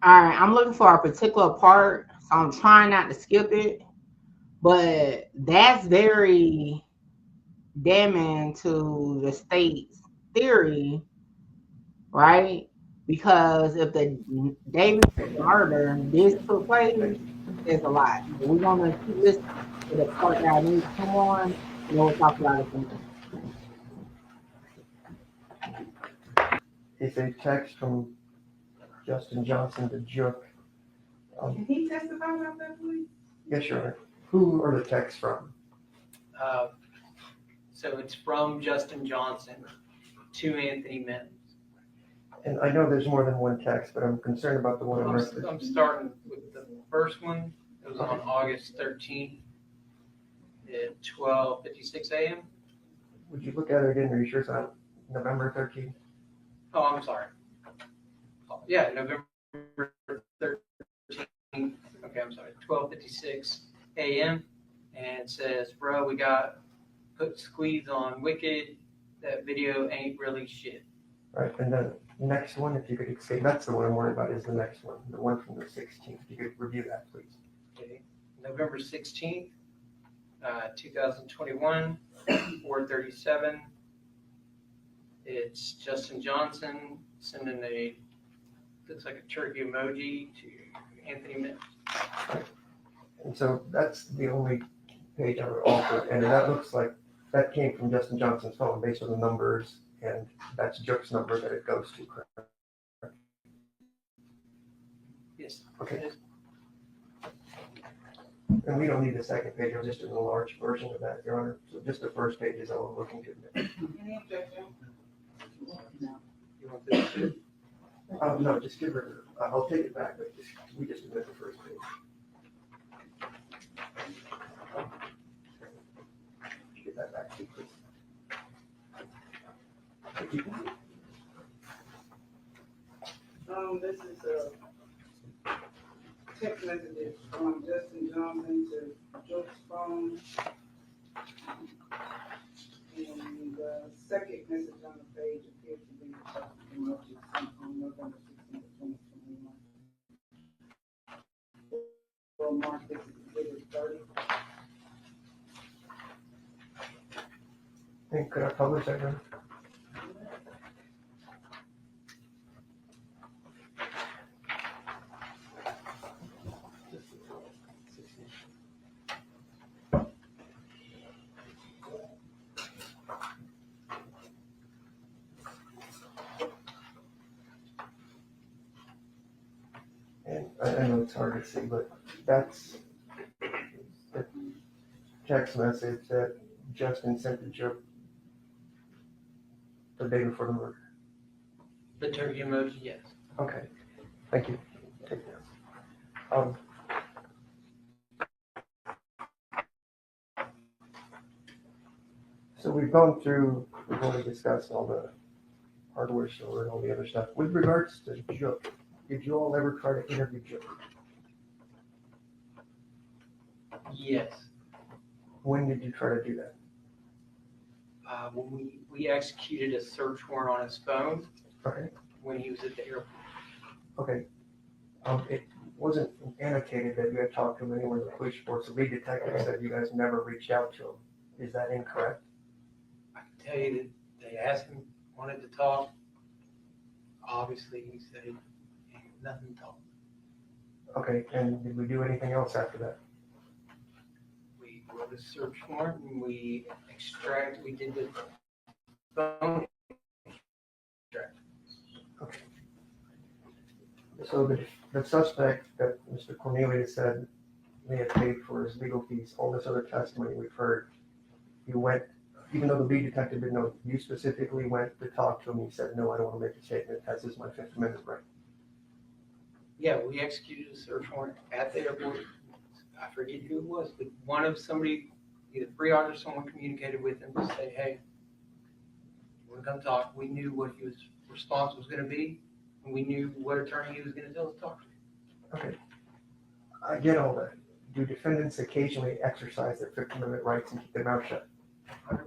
All right, I'm looking for a particular part, so I'm trying not to skip it. But that's very damning to the state's theory, right? Because if the David murder this took place, there's a lot. But we're gonna keep listening to the part that I need to come on, and then we'll talk about it some more. It's a text from Justin Johnson to Jook. Can he testify about that, please? Yes, Your Honor. Who are the texts from? Uh, So it's from Justin Johnson to Anthony Mims. And I know there's more than one text, but I'm concerned about the one I'm referencing. I'm starting with the first one. It was on August 13th at 12:56 a.m. Would you look at it again? Are you sure it's on November 13th? Oh, I'm sorry. Yeah, November 13th. Okay, I'm sorry. 12:56 a.m. And it says, bro, we got put squeeze on Wicked. That video ain't really shit. Right, and then next one, if you could escape, that's the one I'm worried about, is the next one, the one from the 16th. If you could review that, please. Okay. November 16th, 2021, 4:37. It's Justin Johnson sending looks like a turkey emoji to Anthony Mims. And so that's the only page I would alter, and that looks like that came from Justin Johnson's phone based on the numbers, and that's Jook's number that it goes to, correct? Yes. Okay. And we don't need the second page, I'm just doing a large version of that, Your Honor. So just the first page is all I'm looking to. Any objection? You want this too? No, just give her, I'll take it back, but we just admit the first page. Get that back to you, please. Thank you. This is a text message from Justin Johnson to Jook's phone. And the second message on the page appears to be from what you sent on November 16th, 2021. We'll mark this as Exhibit 30. And could I publish that, Your Honor? And I know it's hard to see, but that's the text message that Justin sent to Jook the day before the murder. The turkey emoji, yes. Okay, thank you. Take it down. So we've gone through, we've already discussed all the hardware store and all the other stuff. With regards to Jook, did you all ever try to interview Jook? Yes. When did you try to do that? When we executed a search warrant on his phone Okay, when he was at the airport. okay. It wasn't annotated that you had talked to him anywhere in the police force. The lead detective said you guys never reached out to him. Is that incorrect? I can tell you that they asked him, wanted to talk. Obviously, he said nothing to talk. Okay, and did we do anything else after that? We wrote a search warrant and we did the phone extract. Okay. So the suspect that Mr. Cornelius said may have paid for his legal fees, all this other testimony we've heard, you went, even though the lead detective didn't know, you specifically went to talk to him. He said, no, I don't want to make a statement. That's just my Fifth Amendment right. Yeah, we executed a search warrant at the airport. I forget who it was, but one of somebody, either Freon or someone communicated with him to say, hey, we're going to talk. We knew what his response was going to be, and we knew what attorney he was going to tell us to talk to. Okay. I get all that. Do defendants occasionally exercise their Fifth Amendment rights and keep their mouth shut? 100%.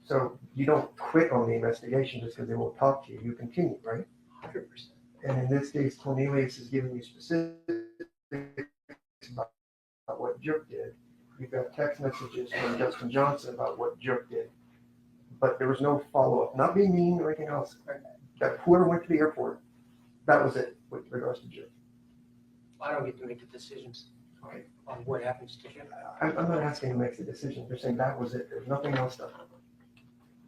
So you don't quit on the investigation just because they won't talk to you. You continue, right? 100%. And in this case, Cornelius is giving you specifics about what Jook did. You've got text messages from Justin Johnson about what Jook did. But there was no follow-up, not being mean or anything else. That whoever went to the airport, that was it with regards to Jook. I don't get to make the decisions Okay. on what happens to him. I'm not asking who makes the decision. They're saying that was it. There's nothing else done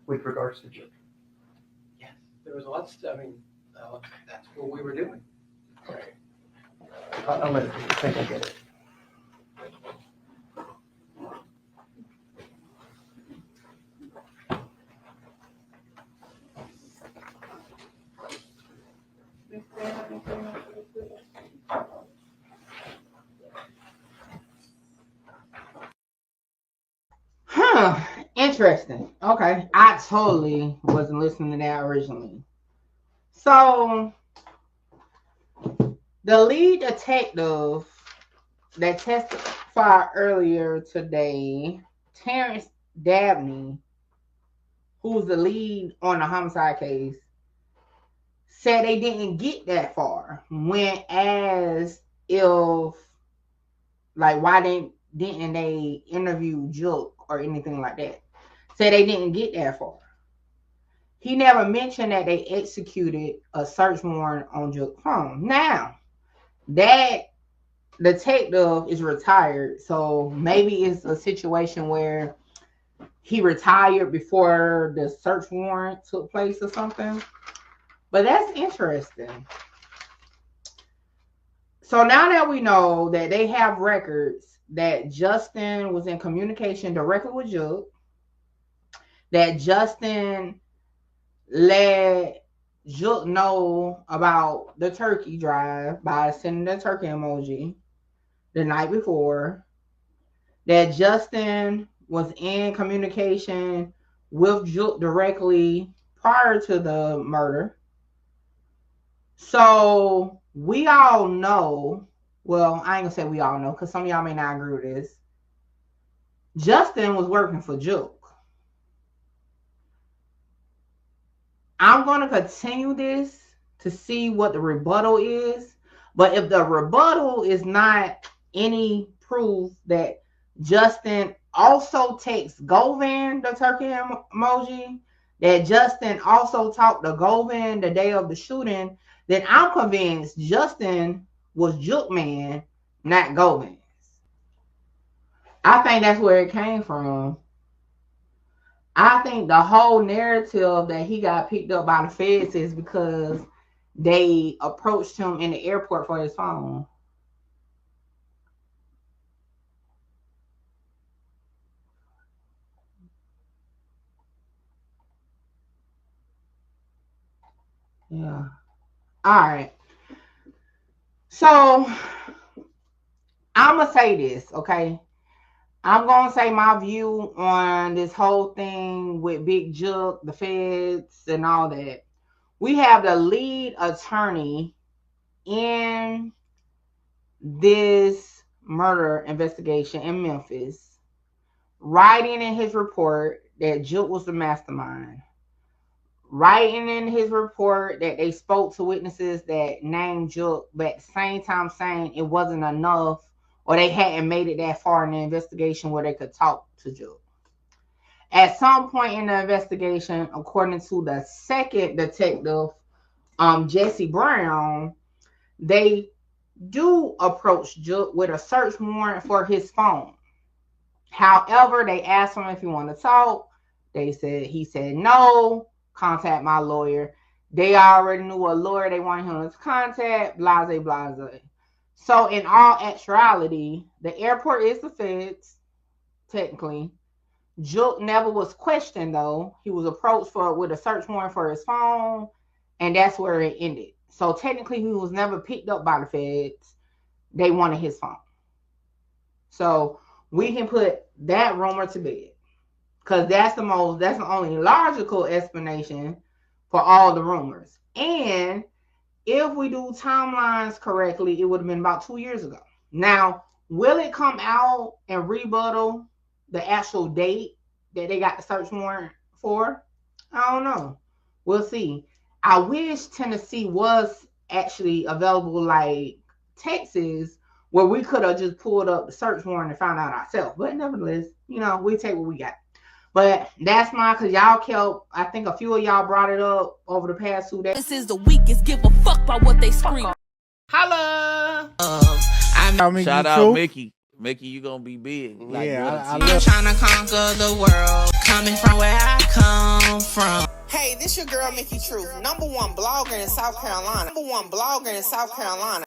with regards to Jook. Yes, there was lots, I mean, that's what we were doing. Okay. I'll let it be. I think I get it. Huh. Interesting. Okay. I totally wasn't listening to that originally. So, the lead detective that testified earlier today, Terrence Dabney, who's the lead on the homicide case, said they didn't get that far when asked if, like, why didn't they interview Jook or anything like that. Said they didn't get that far. He never mentioned that they executed a search warrant on Jook's phone. Now, that detective is retired, so maybe it's a situation where he retired before the search warrant took place or something. But that's interesting. So now that we know that they have records that Justin was in communication directly with Jook, that Justin let Jook know about the turkey drive by sending the turkey emoji the night before, that Justin was in communication with Jook directly prior to the murder. So we all know, well, I ain't gonna say we all know, because some of y'all may not agree with this. Justin was working for Jook. I'm gonna continue this to see what the rebuttal is. But if the rebuttal is not any proof that Justin also texts Govan the turkey emoji, that Justin also talked to Govan the day of the shooting, then I'm convinced Justin was Jook man, not Govan. I think that's where it came from. I think the whole narrative that he got picked up by the feds is because they approached him in the airport for his phone. Yeah. All right. So I'm going to say this, okay? I'm going to say my view on this whole thing with Big Jook, the feds, and all that. We have the lead attorney in this murder investigation in Memphis writing in his report that Jook was the mastermind. Writing in his report that they spoke to witnesses that named Jook, but at the same time saying it wasn't enough or they hadn't made it that far in the investigation where they could talk to Jook. At some point in the investigation, according to the second detective, Jesse Brown, they do approach Jook with a search warrant for his phone. However, they asked him if he wanted to talk. He said no, contact my lawyer. They already knew a lawyer they wanted him to contact, blase, blase. So in all actuality, the airport is the feds, technically. Jook never was questioned though. He was approached with a search warrant for his phone, and that's where it ended. So technically he was never picked up by the feds. They wanted his phone. So we can put that rumor to bed. Because that's the only logical explanation for all the rumors. And if we do timelines correctly, it would have been about 2 years ago. Now, will it come out and rebuttal the actual date that they got the search warrant for? I don't know. We'll see. I wish Tennessee was actually available like Texas, where we could have just pulled up the search warrant and found out ourselves. But nevertheless, you know, we take what we got. But that's mine, because y'all kept, I think a few of y'all brought it up over the past 2 days. This is the weakest, give a fuck about what they scream. Holla! Shout out Mickey. Mickey, you gonna be big. Like I'm trying to conquer the world, coming from where I come from. Hey, this your girl Mickey Truth, #1 blogger in South Carolina. #1 blogger in South Carolina.